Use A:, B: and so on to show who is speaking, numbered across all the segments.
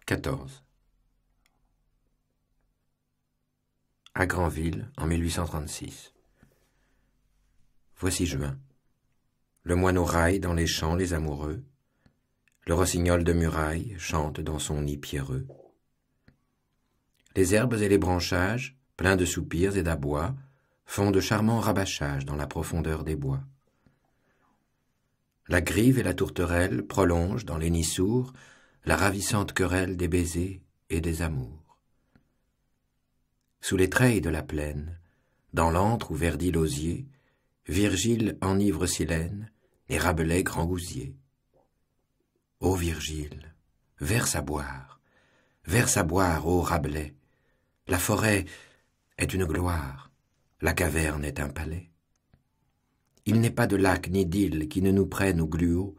A: 14. À Granville, en 1836. Voici juin. Le moineau raille dans les champs les amoureux. Le rossignol de muraille chante dans son nid pierreux. Les herbes et les branchages, pleins de soupirs et d'abois, font de charmants rabâchages dans la profondeur des bois. La grive et la tourterelle prolongent dans les nids sourds la ravissante querelle des baisers et des amours. Sous les treilles de la plaine, dans l'antre où verdit l'osier, Virgile enivre Silène et Rabelais grand gousier. Ô Virgile, verse à boire, ô Rabelais, la forêt est une gloire, la caverne est un palais. Il n'est pas de lac ni d'île qui ne nous prenne au gluau,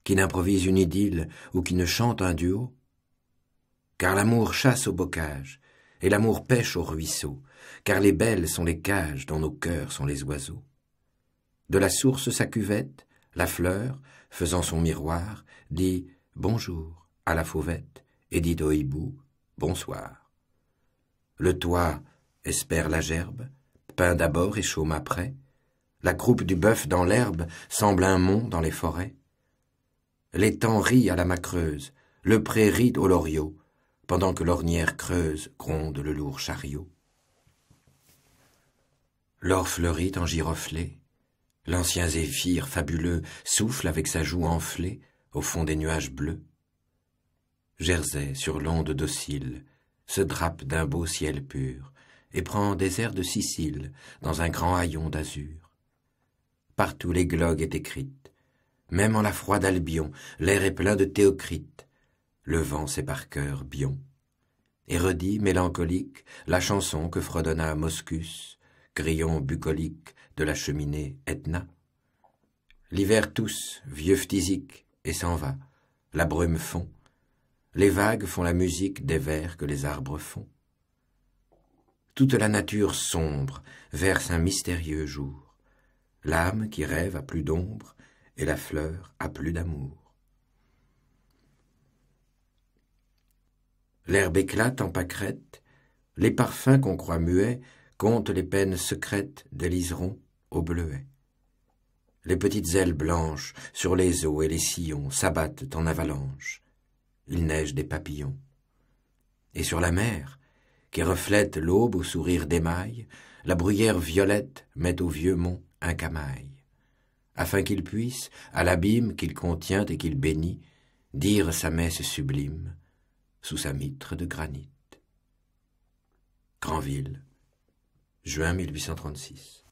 A: qui n'improvise une idylle ou qui ne chante un duo. Car l'amour chasse au bocage, et l'amour pêche au ruisseau, car les belles sont les cages dont nos cœurs sont les oiseaux. De la source sa cuvette, la fleur, faisant son miroir, dit « bonjour » à la fauvette, et dit au hibou « bonsoir ». Le toit espère la gerbe, peint d'abord et chaume après. La croupe du bœuf dans l'herbe semble un mont dans les forêts. L'étang rit à la macreuse, le pré rit au loriot, pendant que l'ornière creuse gronde le lourd chariot. L'or fleurit en giroflée, l'ancien zéphyr fabuleux souffle avec sa joue enflée au fond des nuages bleus. Jersey, sur l'onde docile, se drape d'un beau ciel pur et prend des airs de Sicile dans un grand haillon d'azur. Partout l'églogue est écrite, même en la froide Albion, l'air est plein de Théocrite, le vent sait par cœur Bion, et redit mélancolique la chanson que fredonna Moscus, grillon bucolique de la cheminée Etna. L'hiver tousse, vieux phthisique, et s'en va, la brume fond, les vagues font la musique des vers que les arbres font. Toute la nature sombre verse un mystérieux jour, l'âme qui rêve a plus d'ombre, et la fleur a plus d'amour. L'herbe éclate en pâquerettes, les parfums qu'on croit muets comptent les peines secrètes des liserons au bleuet. Les petites ailes blanches sur les eaux et les sillons s'abattent en avalanche. Il neige des papillons. Et sur la mer, qui reflète l'aube au sourire d'émail, la bruyère violette met au vieux mont un camail, afin qu'il puisse, à l'abîme qu'il contient et qu'il bénit, dire sa messe sublime sous sa mitre de granit. Granville, juin 1836.